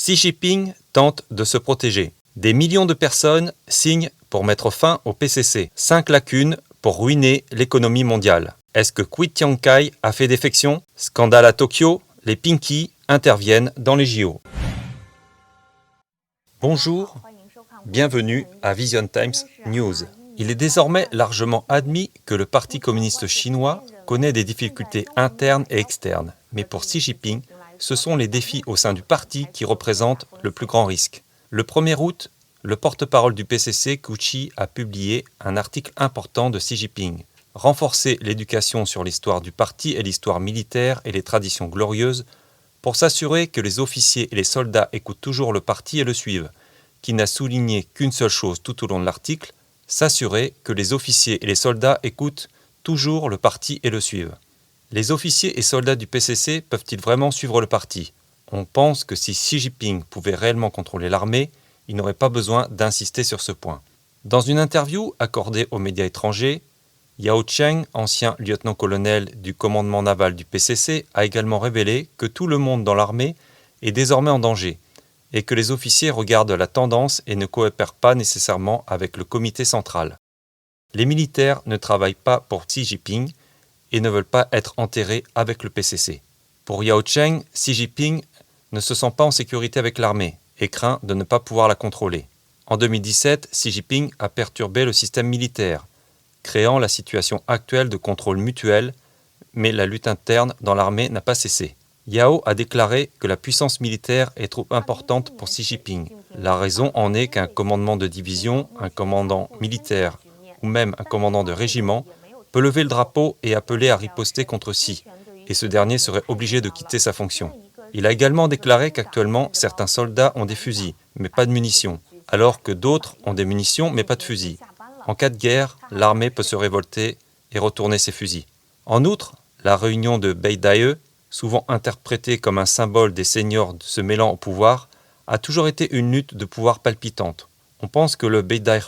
Xi Jinping tente de se protéger. Des millions de personnes signent pour mettre fin au PCC. 5 lacunes pour ruiner l'économie mondiale. Est-ce que Cui Tiankai a fait défection? Scandale à Tokyo, les Pinky interviennent dans les JO. Bonjour, bienvenue à Vision Times News. Il est désormais largement admis que le Parti communiste chinois connaît des difficultés internes et externes. Mais pour Xi Jinping, ce sont les défis au sein du parti qui représentent le plus grand risque. Le 1er août, le porte-parole du PCC, Gu Qi, a publié un article important de Xi Jinping. Renforcer l'éducation sur l'histoire du parti et l'histoire militaire et les traditions glorieuses pour s'assurer que les officiers et les soldats écoutent toujours le parti et le suivent, qui n'a souligné qu'une seule chose tout au long de l'article, s'assurer que les officiers et les soldats écoutent toujours le parti et le suivent. Les officiers et soldats du PCC peuvent-ils vraiment suivre le parti? On pense que si Xi Jinping pouvait réellement contrôler l'armée, il n'aurait pas besoin d'insister sur ce point. Dans une interview accordée aux médias étrangers, Yao Cheng, ancien lieutenant-colonel du commandement naval du PCC, a également révélé que tout le monde dans l'armée est désormais en danger et que les officiers regardent la tendance et ne coopèrent pas nécessairement avec le comité central. Les militaires ne travaillent pas pour Xi Jinping et ne veulent pas être enterrés avec le PCC. Pour Yao Cheng, Xi Jinping ne se sent pas en sécurité avec l'armée et craint de ne pas pouvoir la contrôler. En 2017, Xi Jinping a perturbé le système militaire, créant la situation actuelle de contrôle mutuel, mais la lutte interne dans l'armée n'a pas cessé. Yao a déclaré que la puissance militaire est trop importante pour Xi Jinping. La raison en est qu'un commandement de division, un commandant militaire ou même un commandant de régiment peut lever le drapeau et appeler à riposter contre Xi, et ce dernier serait obligé de quitter sa fonction. Il a également déclaré qu'actuellement certains soldats ont des fusils, mais pas de munitions, alors que d'autres ont des munitions mais pas de fusils. En cas de guerre, l'armée peut se révolter et retourner ses fusils. En outre, la réunion de Beidae, souvent interprétée comme un symbole des seigneurs se mêlant au pouvoir, a toujours été une lutte de pouvoir palpitante. On pense que le Beidae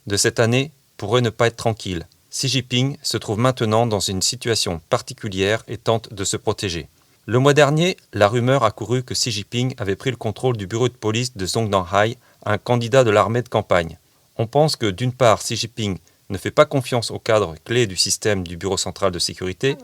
de cette année pourrait ne pas être tranquille. Xi Jinping se trouve maintenant dans une situation particulière et tente de se protéger. Le mois dernier, la rumeur a couru que Xi Jinping avait pris le contrôle du bureau de police de Zhongnanhai, un candidat de l'armée de campagne. On pense que d'une part, Xi Jinping ne fait pas confiance aux cadres clés du système du Bureau central de sécurité.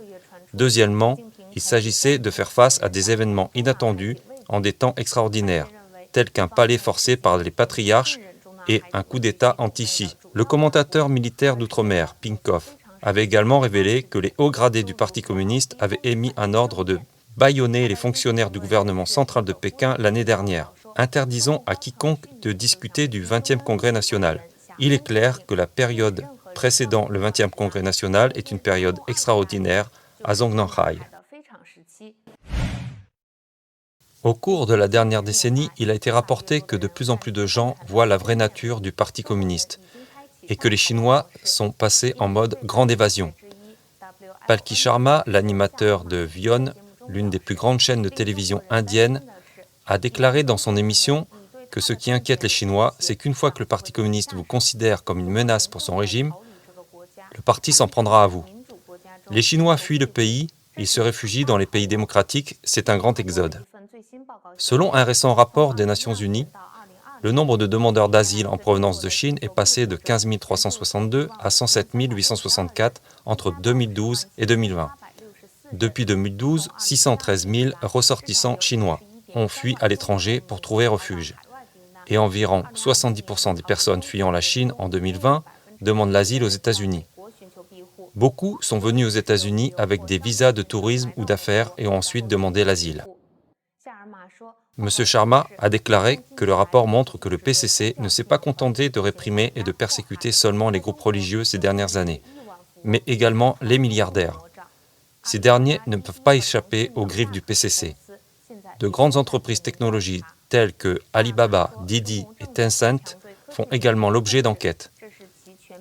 Deuxièmement, il s'agissait de faire face à des événements inattendus en des temps extraordinaires, tels qu'un palais forcé par les patriarches et un coup d'État anti-Xi. Le commentateur militaire d'outre-mer, Pinkov, avait également révélé que les hauts gradés du Parti communiste avaient émis un ordre de bâillonner les fonctionnaires du gouvernement central de Pékin l'année dernière. Interdisons à quiconque de discuter du 20e Congrès national. Il est clair que la période précédant le 20e Congrès national est une période extraordinaire à Zhongnanhai. Au cours de la dernière décennie, il a été rapporté que de plus en plus de gens voient la vraie nature du Parti communiste et que les Chinois sont passés en mode grande évasion. Palki Sharma, l'animateur de Vion, l'une des plus grandes chaînes de télévision indiennes, a déclaré dans son émission que ce qui inquiète les Chinois, c'est qu'une fois que le Parti communiste vous considère comme une menace pour son régime, le parti s'en prendra à vous. Les Chinois fuient le pays, ils se réfugient dans les pays démocratiques, c'est un grand exode. Selon un récent rapport des Nations Unies, le nombre de demandeurs d'asile en provenance de Chine est passé de 15 362 à 107 864 entre 2012 et 2020. Depuis 2012, 613 000 ressortissants chinois ont fui à l'étranger pour trouver refuge. Et environ 70% des personnes fuyant la Chine en 2020 demandent l'asile aux États-Unis. Beaucoup sont venus aux États-Unis avec des visas de tourisme ou d'affaires et ont ensuite demandé l'asile. M. Sharma a déclaré que le rapport montre que le PCC ne s'est pas contenté de réprimer et de persécuter seulement les groupes religieux ces dernières années, mais également les milliardaires. Ces derniers ne peuvent pas échapper aux griffes du PCC. De grandes entreprises technologiques telles que Alibaba, Didi et Tencent font également l'objet d'enquêtes.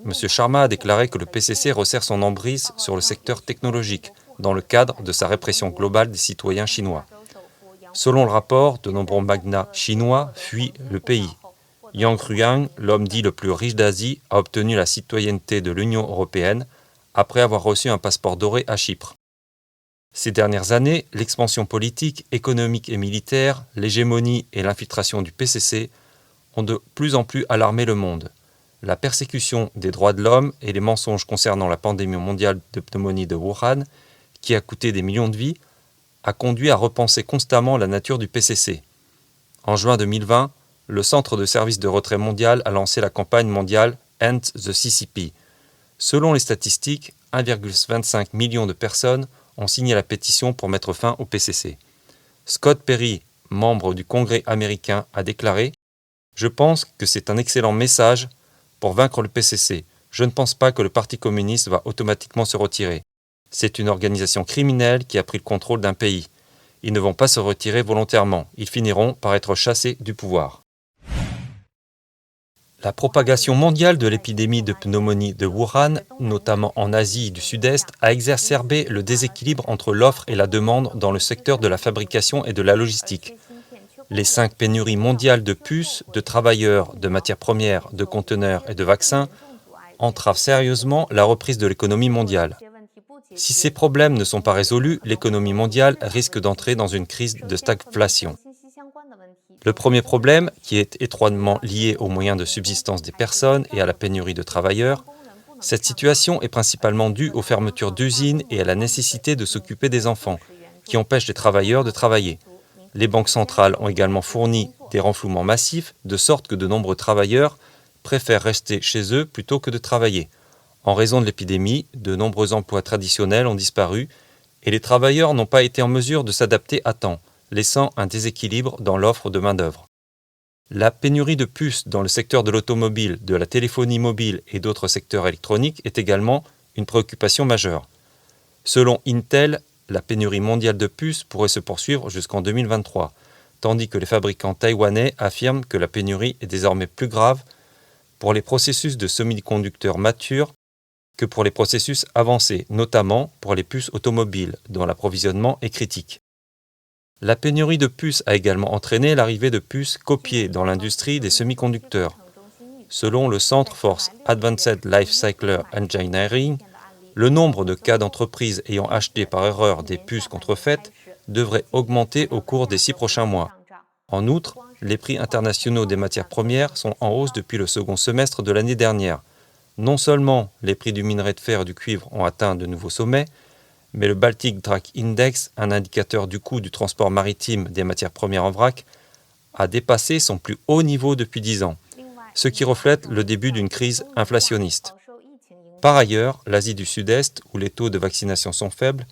M. Sharma a déclaré que le PCC resserre son emprise sur le secteur technologique dans le cadre de sa répression globale des citoyens chinois. Selon le rapport, de nombreux magnats chinois fuient le pays. Yang Ruiang, l'homme dit le plus riche d'Asie, a obtenu la citoyenneté de l'Union européenne après avoir reçu un passeport doré à Chypre. Ces dernières années, l'expansion politique, économique et militaire, l'hégémonie et l'infiltration du PCC ont de plus en plus alarmé le monde. La persécution des droits de l'homme et les mensonges concernant la pandémie mondiale de pneumonie de Wuhan, qui a coûté des millions de vies, a conduit à repenser constamment la nature du PCC. En juin 2020, le Centre de services de retrait mondial a lancé la campagne mondiale End the CCP. Selon les statistiques, 1,25 million de personnes ont signé la pétition pour mettre fin au PCC. Scott Perry, membre du Congrès américain, a déclaré « Je pense que c'est un excellent message pour vaincre le PCC. Je ne pense pas que le Parti communiste va automatiquement se retirer. C'est une organisation criminelle qui a pris le contrôle d'un pays. Ils ne vont pas se retirer volontairement. Ils finiront par être chassés du pouvoir. » La propagation mondiale de l'épidémie de pneumonie de Wuhan, notamment en Asie du Sud-Est, a exacerbé le déséquilibre entre l'offre et la demande dans le secteur de la fabrication et de la logistique. Les 5 pénuries mondiales de puces, de travailleurs, de matières premières, de conteneurs et de vaccins entravent sérieusement la reprise de l'économie mondiale. Si ces problèmes ne sont pas résolus, l'économie mondiale risque d'entrer dans une crise de stagflation. Le premier problème, qui est étroitement lié aux moyens de subsistance des personnes et à la pénurie de travailleurs, cette situation est principalement due aux fermetures d'usines et à la nécessité de s'occuper des enfants, qui empêchent les travailleurs de travailler. Les banques centrales ont également fourni des renflouements massifs, de sorte que de nombreux travailleurs préfèrent rester chez eux plutôt que de travailler. En raison de l'épidémie, de nombreux emplois traditionnels ont disparu et les travailleurs n'ont pas été en mesure de s'adapter à temps, laissant un déséquilibre dans l'offre de main-d'œuvre. La pénurie de puces dans le secteur de l'automobile, de la téléphonie mobile et d'autres secteurs électroniques est également une préoccupation majeure. Selon Intel, la pénurie mondiale de puces pourrait se poursuivre jusqu'en 2023, tandis que les fabricants taïwanais affirment que la pénurie est désormais plus grave pour les processus de semi-conducteurs matures que pour les processus avancés, notamment pour les puces automobiles, dont l'approvisionnement est critique. La pénurie de puces a également entraîné l'arrivée de puces copiées dans l'industrie des semi-conducteurs. Selon le Centre for Advanced Life Cycle Engineering, le nombre de cas d'entreprises ayant acheté par erreur des puces contrefaites devrait augmenter au cours des 6 prochains mois. En outre, les prix internationaux des matières premières sont en hausse depuis le second semestre de l'année dernière. Non seulement les prix du minerai de fer et du cuivre ont atteint de nouveaux sommets, mais le Baltic Dry Index, un indicateur du coût du transport maritime des matières premières en vrac, a dépassé son plus haut niveau depuis 10 ans, ce qui reflète le début d'une crise inflationniste. Par ailleurs, l'Asie du Sud-Est, où les taux de vaccination sont faibles,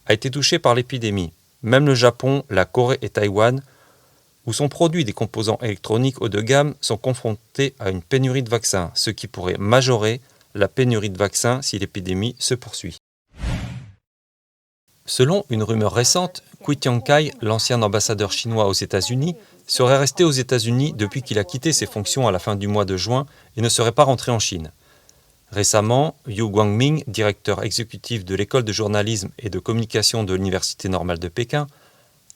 a été touchée par l'épidémie. Même le Japon, la Corée et Taïwan, où sont produits des composants électroniques haut de gamme, sont confrontés à une pénurie de vaccins, ce qui pourrait majorer la pénurie de vaccins si l'épidémie se poursuit. Selon une rumeur récente, Kui Tiankai, l'ancien ambassadeur chinois aux États-Unis, serait resté aux États-Unis depuis qu'il a quitté ses fonctions à la fin du mois de juin et ne serait pas rentré en Chine. Récemment, Yu Guangming, directeur exécutif de l'école de journalisme et de communication de l'Université normale de Pékin,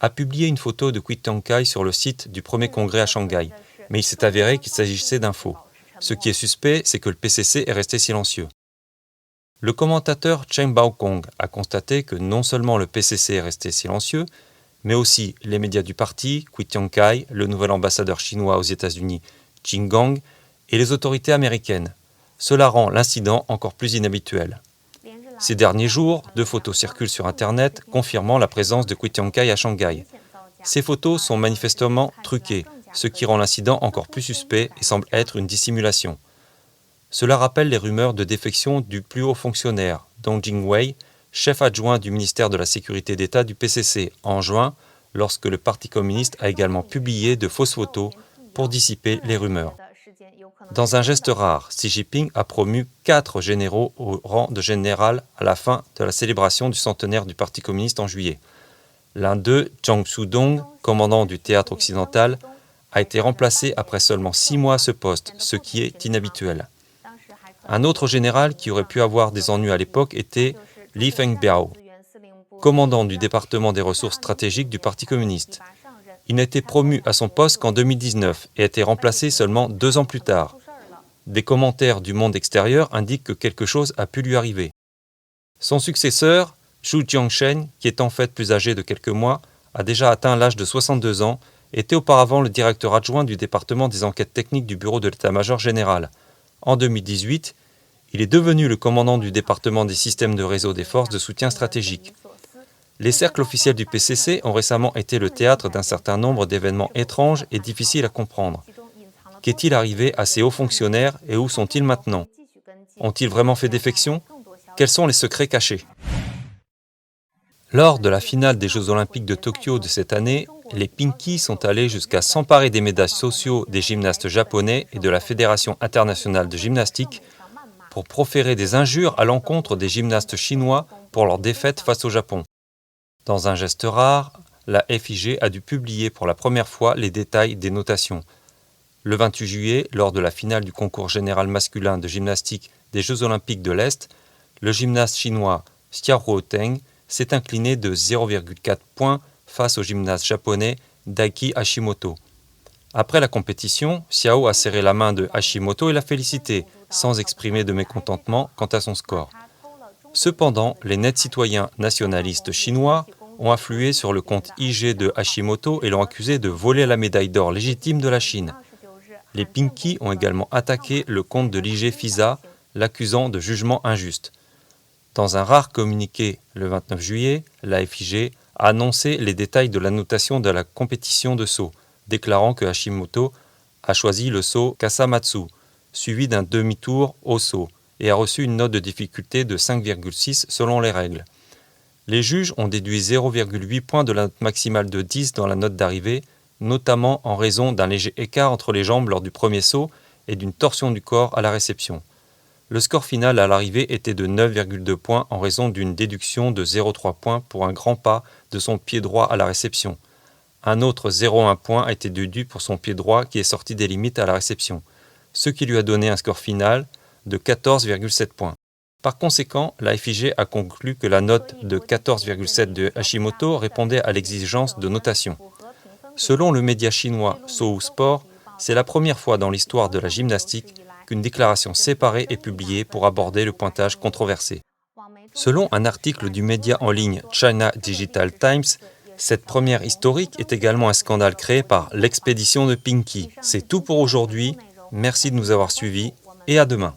a publié une photo de Kui Tiankai sur le site du premier congrès à Shanghai, mais il s'est avéré qu'il s'agissait d'un faux. Ce qui est suspect, c'est que le PCC est resté silencieux. Le commentateur Chen Baokong a constaté que non seulement le PCC est resté silencieux, mais aussi les médias du parti, Kui Tiankai, le nouvel ambassadeur chinois aux États-Unis, Qin Gang, et les autorités américaines. Cela rend l'incident encore plus inhabituel. Ces derniers jours, 2 photos circulent sur Internet confirmant la présence de Kui Tiankai à Shanghai. Ces photos sont manifestement truquées, ce qui rend l'incident encore plus suspect et semble être une dissimulation. Cela rappelle les rumeurs de défection du plus haut fonctionnaire, Dong Jingwei, chef adjoint du ministère de la Sécurité d'État du PCC, en juin, lorsque le Parti communiste a également publié de fausses photos pour dissiper les rumeurs. Dans un geste rare, Xi Jinping a promu 4 généraux au rang de général à la fin de la célébration du centenaire du Parti communiste en juillet. L'un d'eux, Zhang Shudong, commandant du théâtre occidental, a été remplacé après seulement 6 mois à ce poste, ce qui est inhabituel. Un autre général qui aurait pu avoir des ennuis à l'époque était Li Fengbiao, commandant du département des ressources stratégiques du Parti communiste. Il n'a été promu à son poste qu'en 2019 et a été remplacé seulement 2 ans plus tard. Des commentaires du monde extérieur indiquent que quelque chose a pu lui arriver. Son successeur, Xu Jiangshen, qui est en fait plus âgé de quelques mois, a déjà atteint l'âge de 62 ans, était auparavant le directeur adjoint du département des enquêtes techniques du bureau de l'état-major général. En 2018, il est devenu le commandant du département des systèmes de réseau des forces de soutien stratégique. Les cercles officiels du PCC ont récemment été le théâtre d'un certain nombre d'événements étranges et difficiles à comprendre. Qu'est-il arrivé à ces hauts fonctionnaires et où sont-ils maintenant? Ont-ils vraiment fait défection? Quels sont les secrets cachés? Lors de la finale des Jeux Olympiques de Tokyo de cette année, les Pinky sont allés jusqu'à s'emparer des médailles sociaux des gymnastes japonais et de la Fédération internationale de gymnastique pour proférer des injures à l'encontre des gymnastes chinois pour leur défaite face au Japon. Dans un geste rare, la FIG a dû publier pour la première fois les détails des notations. Le 28 juillet, lors de la finale du concours général masculin de gymnastique des Jeux Olympiques de l'Est, le gymnaste chinois Xiao Ruoteng s'est incliné de 0,4 points face au gymnaste japonais Daiki Hashimoto. Après la compétition, Xiao a serré la main de Hashimoto et l'a félicité, sans exprimer de mécontentement quant à son score. Cependant, les nets citoyens nationalistes chinois ont afflué sur le compte IG de Hashimoto et l'ont accusé de voler la médaille d'or légitime de la Chine. Les Pinky ont également attaqué le compte de l'IG FISA, l'accusant de jugement injuste. Dans un rare communiqué le 29 juillet, la FIG a annoncé les détails de la notation de la compétition de saut, déclarant que Hashimoto a choisi le saut Kasamatsu, suivi d'un demi-tour au saut, et a reçu une note de difficulté de 5,6 selon les règles. Les juges ont déduit 0,8 points de la note maximale de 10 dans la note d'arrivée, notamment en raison d'un léger écart entre les jambes lors du premier saut et d'une torsion du corps à la réception. Le score final à l'arrivée était de 9,2 points en raison d'une déduction de 0,3 points pour un grand pas de son pied droit à la réception. Un autre 0,1 point a été déduit pour son pied droit qui est sorti des limites à la réception, ce qui lui a donné un score final de 14,7 points. Par conséquent, la FIG a conclu que la note de 14,7 de Hashimoto répondait à l'exigence de notation. Selon le média chinois Sohu Sport, c'est la première fois dans l'histoire de la gymnastique qu'une déclaration séparée est publiée pour aborder le pointage controversé. Selon un article du média en ligne China Digital Times, cette première historique est également un scandale créé par l'expédition de Pinky. C'est tout pour aujourd'hui, merci de nous avoir suivis et à demain.